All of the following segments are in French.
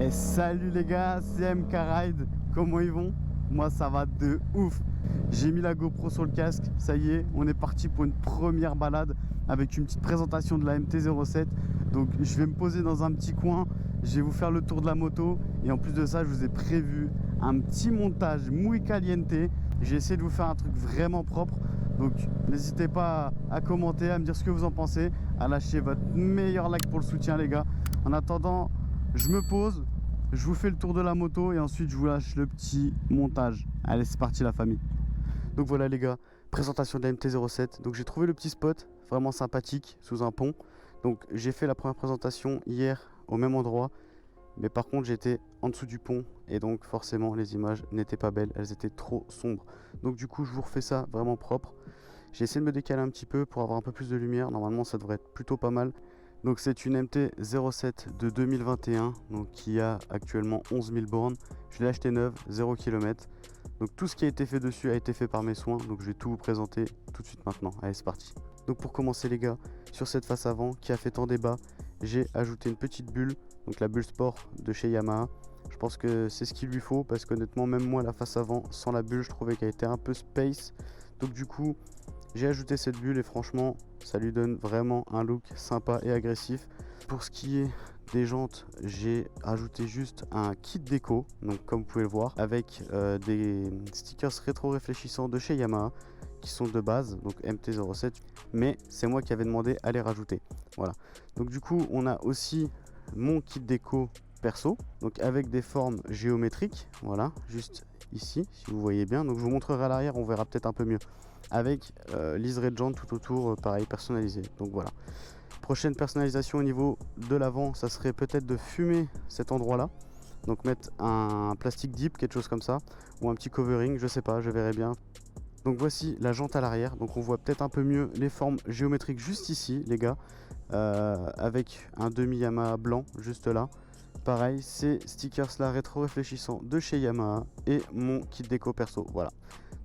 Et salut les gars, c'est MK Ride, comment ils vont? Moi ça va de ouf. J'ai mis la GoPro sur le casque, ça y est, on est parti pour une première balade avec une petite présentation de la MT-07. Donc je vais me poser dans un petit coin, je vais vous faire le tour de la moto et en plus de ça je vous ai prévu un petit montage muy caliente. J'ai essayé de vous faire un truc vraiment propre. Donc n'hésitez pas à commenter, à me dire ce que vous en pensez, à lâcher votre meilleur like pour le soutien les gars. En attendant, je me pose, je vous fais le tour de la moto et ensuite je vous lâche le petit montage. Allez, c'est parti la famille. Donc voilà les gars, présentation de la MT-07. Donc j'ai trouvé le petit spot, vraiment sympathique, sous un pont. Donc j'ai fait la première présentation hier au même endroit. Mais par contre j'étais en dessous du pont et donc forcément les images n'étaient pas belles, elles étaient trop sombres. Donc du coup je vous refais ça vraiment propre. J'ai essayé de me décaler un petit peu pour avoir un peu plus de lumière, normalement ça devrait être plutôt pas mal. Donc c'est une MT-07 de 2021 donc qui a actuellement 11 000 bornes. Je l'ai acheté neuve, 0 km. Donc tout ce qui a été fait dessus a été fait par mes soins, donc je vais tout vous présenter tout de suite maintenant. Allez c'est parti. Donc pour commencer les gars, sur cette face avant qui a fait tant débat, j'ai ajouté une petite bulle, donc la bulle sport de chez Yamaha. Je pense que c'est ce qu'il lui faut parce qu'honnêtement même moi la face avant sans la bulle je trouvais qu'elle était un peu space. Donc du coup j'ai ajouté cette bulle et franchement ça lui donne vraiment un look sympa et agressif. Pour ce qui est des jantes, j'ai ajouté juste un kit déco, donc comme vous pouvez le voir, avec des stickers rétro réfléchissants de chez Yamaha qui sont de base, donc MT-07, mais c'est moi qui avais demandé à les rajouter. Voilà. Donc du coup, on a aussi mon kit déco perso, donc avec des formes géométriques, voilà, juste ici, si vous voyez bien. Donc je vous montrerai à l'arrière, on verra peut-être un peu mieux. Avec liseré de jantes tout autour, pareil, personnalisé. Donc voilà. Prochaine personnalisation au niveau de l'avant, ça serait peut-être de fumer cet endroit-là. Donc mettre un plastique dip, quelque chose comme ça, ou un petit covering, je sais pas, je verrai bien. Donc voici la jante à l'arrière, donc on voit peut-être un peu mieux les formes géométriques juste ici les gars, avec un demi Yamaha blanc juste là. Pareil, ces stickers là rétro réfléchissants de chez Yamaha et mon kit déco perso, voilà.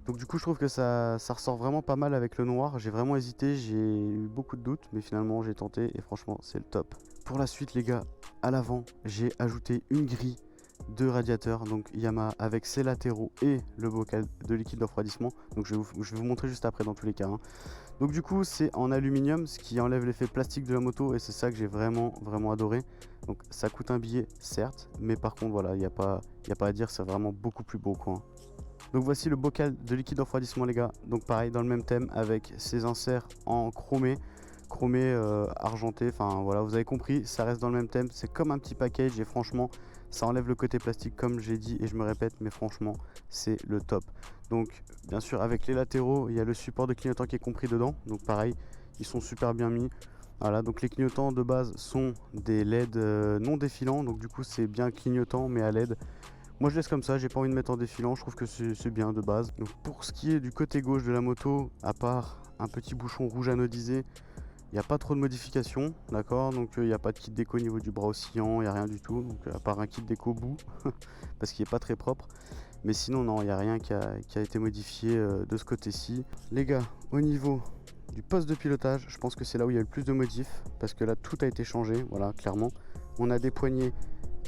Donc du coup je trouve que ça ressort vraiment pas mal avec le noir. J'ai vraiment hésité, j'ai eu beaucoup de doutes, mais finalement j'ai tenté et franchement c'est le top. Pour la suite les gars, à l'avant j'ai ajouté une grille de radiateur, donc Yamaha avec ses latéraux et le bocal de liquide de refroidissement. Donc je vais vous montrer juste après dans tous les cas. Hein. Donc du coup c'est en aluminium, ce qui enlève l'effet plastique de la moto et c'est ça que j'ai vraiment adoré. Donc ça coûte un billet certes, mais par contre voilà, il n'y a pas à dire, c'est vraiment beaucoup plus beau quoi. Donc voici le bocal de liquide de refroidissement les gars. Donc pareil dans le même thème avec ses inserts en chromé argenté, enfin voilà vous avez compris, ça reste dans le même thème, c'est comme un petit package et franchement ça enlève le côté plastique comme j'ai dit et je me répète, mais franchement c'est le top. Donc bien sûr avec les latéraux il y a le support de clignotant qui est compris dedans, donc pareil ils sont super bien mis. Voilà, donc les clignotants de base sont des LED non défilants, donc du coup c'est bien clignotant mais à LED. Moi je laisse comme ça, j'ai pas envie de mettre en défilant, je trouve que c'est bien de base. Donc pour ce qui est du côté gauche de la moto, à part un petit bouchon rouge anodisé, il n'y a pas trop de modifications, d'accord. Donc il n'y a pas de kit déco au niveau du bras oscillant, il n'y a rien du tout. Donc à part un kit déco bout, parce qu'il n'est pas très propre. Mais sinon non, il n'y a rien qui a été modifié de ce côté-ci. Les gars, au niveau du poste de pilotage, je pense que c'est là où il y a le plus de modifs, parce que là tout a été changé, voilà, clairement. On a des poignées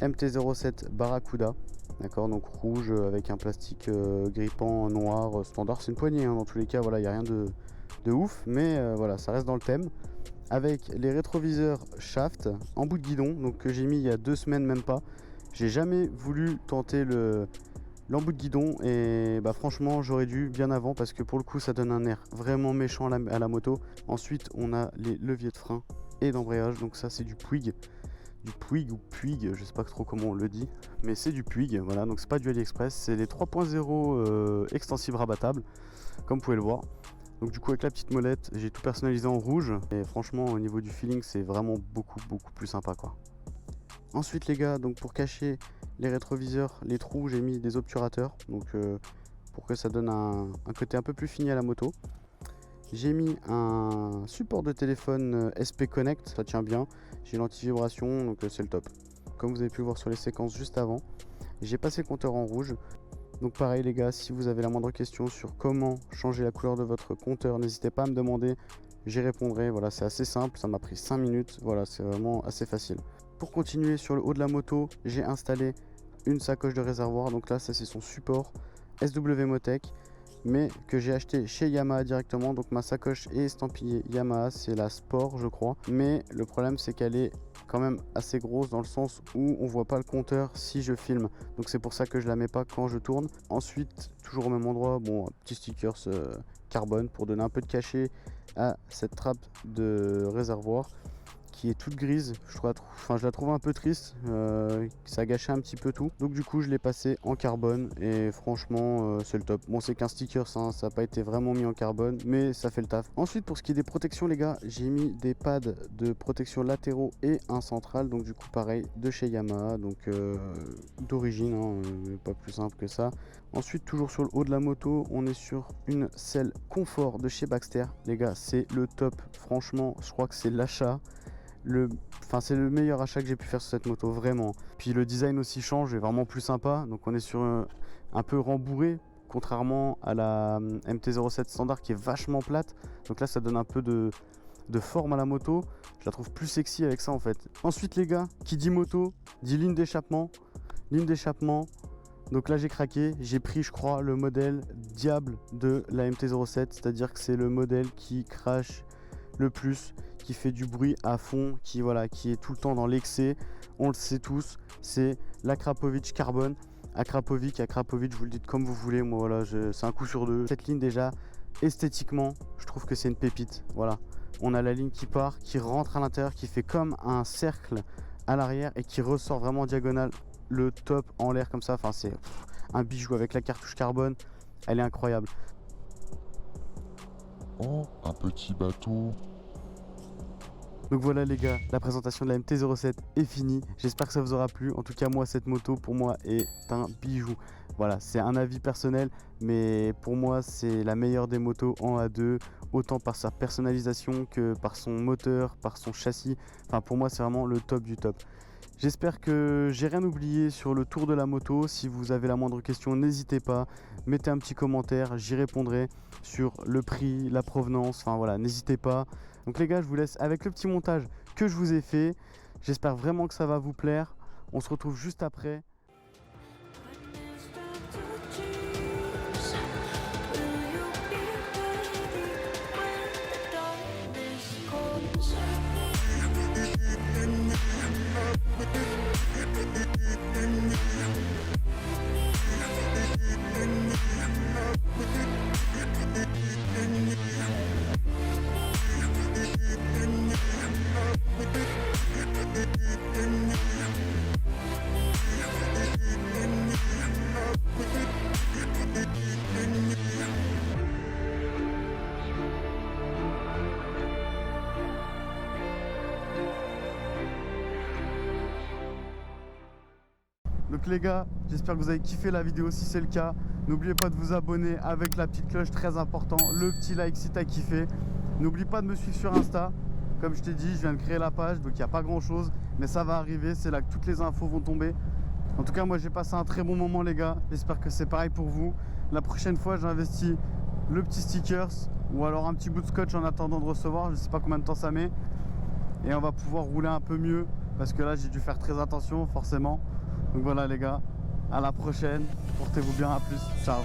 MT-07 Barracuda, d'accord, donc rouge avec un plastique grippant noir standard. C'est une poignée hein, dans tous les cas, voilà, il n'y a rien de ouf, mais voilà, ça reste dans le thème. Avec les rétroviseurs shaft en bout de guidon, donc que j'ai mis il y a 2 semaines même pas. J'ai jamais voulu tenter l'embout de guidon et bah franchement j'aurais dû bien avant parce que pour le coup ça donne un air vraiment méchant à la moto. Ensuite on a les leviers de frein et d'embrayage, donc ça c'est du Puig ou Puig, je sais pas trop comment on le dit, mais c'est du Puig, voilà, donc c'est pas du AliExpress, c'est les 3.0 extensibles rabattables comme vous pouvez le voir. Donc du coup avec la petite molette j'ai tout personnalisé en rouge et franchement au niveau du feeling c'est vraiment beaucoup plus sympa quoi. Ensuite les gars, donc pour cacher les rétroviseurs, les trous, j'ai mis des obturateurs, donc pour que ça donne un côté un peu plus fini à la moto. J'ai mis un support de téléphone SP Connect, ça tient bien. J'ai l'anti-vibration, donc c'est le top. Comme vous avez pu voir sur les séquences juste avant, j'ai passé le compteur en rouge. Donc pareil les gars, si vous avez la moindre question sur comment changer la couleur de votre compteur, n'hésitez pas à me demander, j'y répondrai. Voilà, c'est assez simple, ça m'a pris 5 minutes, voilà, c'est vraiment assez facile. pour continuer sur le haut de la moto, j'ai installé une sacoche de réservoir. Donc là, ça c'est son support SW Motech, mais que j'ai acheté chez Yamaha directement. Donc ma sacoche est estampillée Yamaha, c'est la Sport je crois, mais le problème c'est qu'elle est quand même assez grosse dans le sens où on voit pas le compteur si je filme, donc c'est pour ça que je la mets pas quand je tourne. Ensuite, toujours au même endroit, bon, petit stickers carbone pour donner un peu de cachet à cette trappe de réservoir qui est toute grise. Je la trouve un peu triste, ça gâchait un petit peu tout, donc du coup je l'ai passé en carbone et franchement c'est le top. Bon, c'est qu'un sticker, hein, ça n'a pas été vraiment mis en carbone, mais ça fait le taf. Ensuite, pour ce qui est des protections les gars, j'ai mis des pads de protection latéraux et un central, donc du coup pareil de chez Yamaha, donc d'origine, hein, pas plus simple que ça. Ensuite, toujours sur le haut de la moto, on est sur une selle confort de chez Baxter. Les gars, c'est le top, franchement je crois que c'est l'achat, c'est le meilleur achat que j'ai pu faire sur cette moto, vraiment. Puis le design aussi change, est vraiment plus sympa. Donc on est sur un peu rembourré, contrairement à la MT-07 standard qui est vachement plate. Donc là ça donne un peu de forme à la moto. Je la trouve plus sexy avec ça en fait. Ensuite les gars, qui dit moto, dit ligne d'échappement. Ligne d'échappement. Donc là j'ai craqué, j'ai pris je crois le modèle Diable de la MT-07. C'est-à-dire que c'est le modèle qui crache le plus, qui fait du bruit à fond, qui est tout le temps dans l'excès. On le sait tous, c'est l'Akrapovic Carbone. Akrapovic, vous le dites comme vous voulez, moi voilà, c'est un coup sur deux. Cette ligne déjà, esthétiquement, je trouve que c'est une pépite. Voilà, on a la ligne qui part, qui rentre à l'intérieur, qui fait comme un cercle à l'arrière et qui ressort vraiment en diagonale, le top en l'air comme ça. Enfin, c'est un bijou avec la cartouche carbone, elle est incroyable. Oh, un petit bateau. Donc voilà les gars, la présentation de la MT-07 est finie. J'espère que ça vous aura plu. En tout cas moi, cette moto pour moi est un bijou. Voilà, c'est un avis personnel, mais pour moi c'est la meilleure des motos en A2, autant par sa personnalisation que par son moteur, par son châssis. Enfin pour moi c'est vraiment le top du top. J'espère que j'ai rien oublié sur le tour de la moto. Si vous avez la moindre question, n'hésitez pas, mettez un petit commentaire, j'y répondrai sur le prix, la provenance, enfin voilà, n'hésitez pas. Donc les gars, je vous laisse avec le petit montage que je vous ai fait. J'espère vraiment que ça va vous plaire. On se retrouve juste après. Donc les gars, j'espère que vous avez kiffé la vidéo. Si c'est le cas, n'oubliez pas de vous abonner avec la petite cloche, très important. Le petit like si tu as kiffé. N'oublie pas de me suivre sur Insta. Comme je t'ai dit, je viens de créer la page, donc il n'y a pas grand chose, mais ça va arriver, c'est là que toutes les infos vont tomber. En tout cas, moi j'ai passé un très bon moment les gars. J'espère que c'est pareil pour vous. La prochaine fois, j'investis le petit stickers ou alors un petit bout de scotch en attendant de recevoir. Je sais pas combien de temps ça met. Et on va pouvoir rouler un peu mieux parce que là j'ai dû faire très attention forcément. Donc voilà les gars, à la prochaine, portez-vous bien, à plus, ciao.